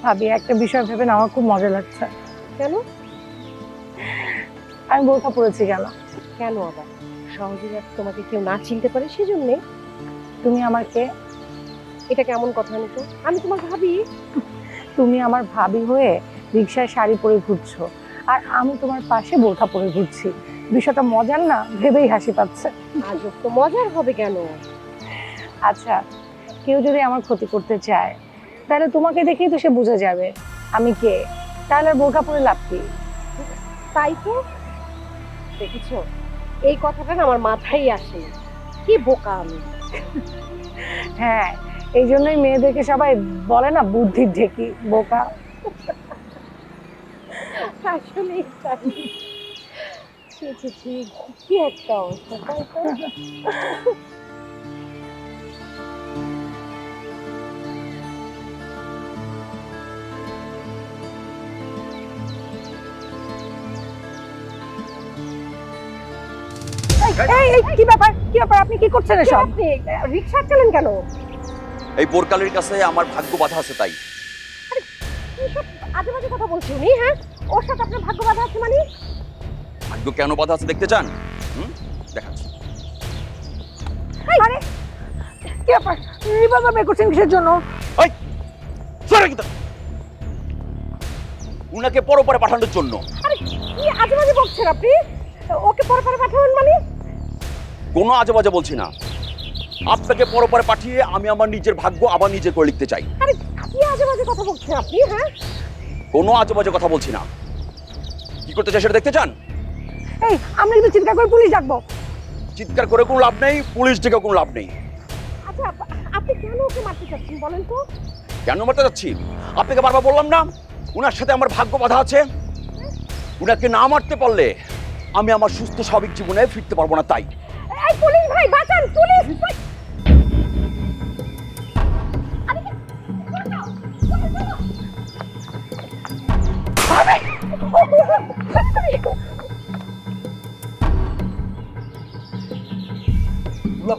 ভাবি, একটা বিষয় ভেবে না আমার খুব মজা লাগছে। কেন? আমি বোরকা পরেছি কেন? কেন আবার? সহজে যাতে তোমাকে কেউ না চিনতে পারে সেজন্যে। তুমি আমাকে, এটা কেমন কথা নিতো? আমি তোমার ভাবি। তুমি আমার ভাবি হয়ে রিক্সায় শাড়ি পরে ঘুরছো, আর আমি তোমার পাশে বোরকা পরে ঘুরছি। বিষয়টা মজার না? ভেবেই হাসি পাচ্ছে। আজব তো, মজার হবে কেন? আচ্ছা, কেউ যদি আমার ক্ষতি করতে চায় তাহলে তোমাকে দেখেই তো সে বুঝে যাবে আমি কে। তাহলে আর বোরকা পরে লাভ কি? তাই তো, দেখেছো, এই কথাটা না আমার মাথায় আসে। কি বোকা আমি! হ্যাঁ, এই জন্যই মেয়েদেরকে সবাই বলে না বুদ্ধির ঢেকি, বোকা। আসলে কি একটা অবস্থা, তাই তো? কি ব্যাপার, কি ব্যাপার, আপনি কি করছেন এসব? আপনি রিক্সা চালান কেন? এই বোরকালের কাছে আমার ভাগ্য বাধা আছে তাই। এইসব আজে বাজে কথা বলছি উনি। হ্যাঁ, ওর সাথে আপনার ভাগ্য বাধা আছে মানে? ভাগ্য কেন বাধা আছে দেখতে চান? দেখাচ্ছি। আরে কি ব্যাপার, রিভলভার বের করছেন কিসের জন্য? ওই সরে কি উনাকে পরপারে পাঠানোর জন্য। আরে কি আজে বাজে বলছেন আপনি? ওকে পরপারে পাঠাবেন মানে? কোনো আজে বাজে বলছি না, আপনাকে পরপারে পাঠিয়ে আমি আমার নিজের ভাগ্য আবার নিজে করে লিখতে চাই। আরে কি আজে বাজে কথা বলছেন আপনি? হ্যাঁ, কোনো আজে বাজে কথা বলছি না। কি করতে চাই সেটা দেখতে চান? এই, আমরা কিন্তু চিৎকার করে পুলিশ ডাকবো। চিৎকার করে কোনো লাভ নেই, পুলিশ ডেকে কোনো লাভ নেই। আচ্ছা, আপনি কেন ওকে মারতে চাচ্ছেন বলেন তো? কেন মারতে যাচ্ছি? আপনাকে বারবার বললাম না উনার সাথে আমার ভাগ্য বাধা আছে। উনাকে না মারতে পারলে আমি আমার সুস্থ স্বাভাবিক জীবনে ফিরতে পারবো না তাই। এই পুলিশ ভাই, বাঁচান, পুলিশ!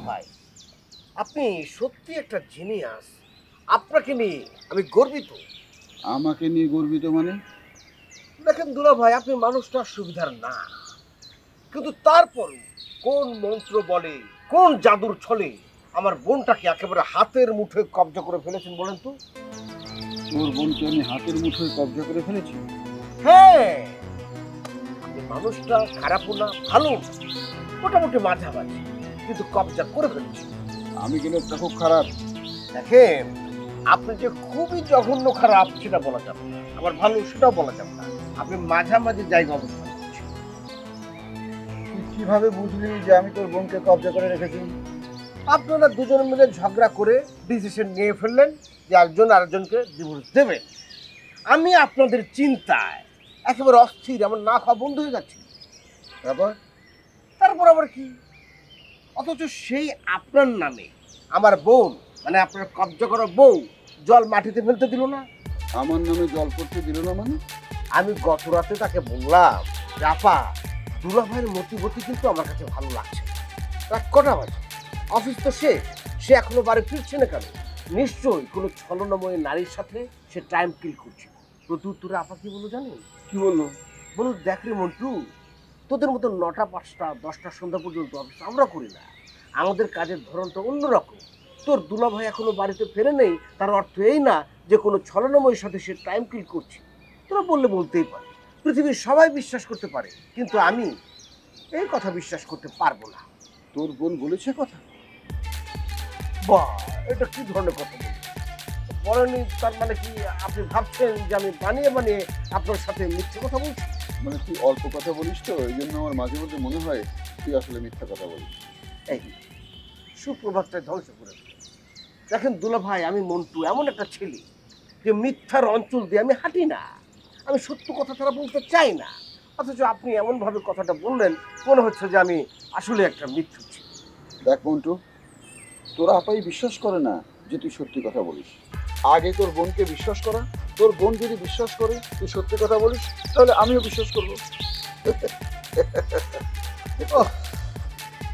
ভাই, আপনি সত্যি একটা জিনিয়াস। আপনাকে নিয়ে আমি গর্বিত। আমাকে নিয়ে গর্বিত মানে? দেখেন দুলা ভাই, আপনি মানুষটা সুবিধার না, কিন্তু তারপর কোন মন্ত্র বলে, কোন জাদুর ছলে আমার বোনটাকে একেবারে হাতের মুঠোয় কবজা করে ফেলেছেন বলেন তো? তোর বোনকে আমি হাতের মুঠোয় কবজা করে ফেলেছি? হ্যাঁ, আপনি মানুষটা খারাপও না, ভালো, মোটামুটি মাঝামাঝি, কিন্তু কবজা করে ফেলেছি। আমি কি লোকটা খুব খারাপ? দেখেন, আপনি যে খুবই জঘন্য খারাপ সেটা বলা যাবে না, আবার ভালো সেটাও বলা যাবে না, আপনি মাঝামাঝি জায়গা অবস্থান করছেন। তুই কিভাবে বুঝলি যে আমি তোর বোনকে কবজা করে রেখেছি? আপনারা দুজন মিলে ঝগড়া করে ডিসিশন নিয়ে ফেললেন যে একজন আরেকজনকে ডিভোর্স দেবেন। আমি আপনাদের চিন্তায় একেবারে অস্থির, আমার না খাওয়া বন্ধ হয়ে যাচ্ছে। তারপর আবার কি? অথচ সেই আপনার নামে আমার বোন, মানে আপনার কবজা করা বউ, জল মাটিতে ফেলতে দিল না। আমার নামে জল করতে দিল না মানে? আমি গত রাতে তাকে বললাম, আপা, দুলা ভাইয়ের মতিগতি কিন্তু আমার কাছে ভালো লাগছে। রাত কটা বাজে, অফিস তো শেষ, সে এখনো বাড়ি ফিরছে না কেন? নিশ্চয়ই কোনো ছলনাময়ী নারীর সাথে সে টাইম কিল করছে। প্রত্যুত্তরে আপা কি বললো জানেন? কি বললো? বলল, দেখ রে মন্টু, তোদের মতো 9টা 5টা 10টা সন্ধ্যা পর্যন্ত অফিস আমরা করি না, আমাদের কাজের ধরনটা অন্যরকম। তোর দুলা ভাই এখনো বাড়িতে ফেরে নেই, তার অর্থ এই না যে কোনো ছলনাময়ীর সাথে সে টাইম কিল করছে। তোরা বললে বলতেই পারে, পৃথিবীর সবাই বিশ্বাস করতে পারে, কিন্তু আমি এই কথা বিশ্বাস করতে পারবো না। তোর বোন বলেছে কথা? বাহ, এটা কি ধরনের কথা বলেনি? তার মানে কি আপনি ভাবছেন যে আমি বানিয়ে বানিয়ে আপনার সাথে মিথ্যে কথা বলছি? মানে তুই অল্প কথা বলিস তো, এই জন্য আমার মাঝে মধ্যে মনে হয় তুই আসলে মিথ্যা কথা বলিস। এই সুপ্রভাতটা ধ্বংস করে দিল। দেখেন দুলা ভাই, আমি মন্টু এমন একটা ছেলে যে মিথ্যার অঞ্চল দিয়ে আমি হাঁটি না, আমি সত্য কথা ছাড়া বলতে চাই না। অথচ আপনি এমনভাবে কথাটা বললেন, মনে হচ্ছে যে আমি আসলে একটা মিথ্যুক ছেলে। দেখ মন্টু, তোরা আপাই বিশ্বাস করে না যে তুই সত্যি কথা বলিস। আগে তোর বোনকে বিশ্বাস করা, তোর বোন যদি বিশ্বাস করে তুই সত্যি কথা বলিস, তাহলে আমিও বিশ্বাস করবো।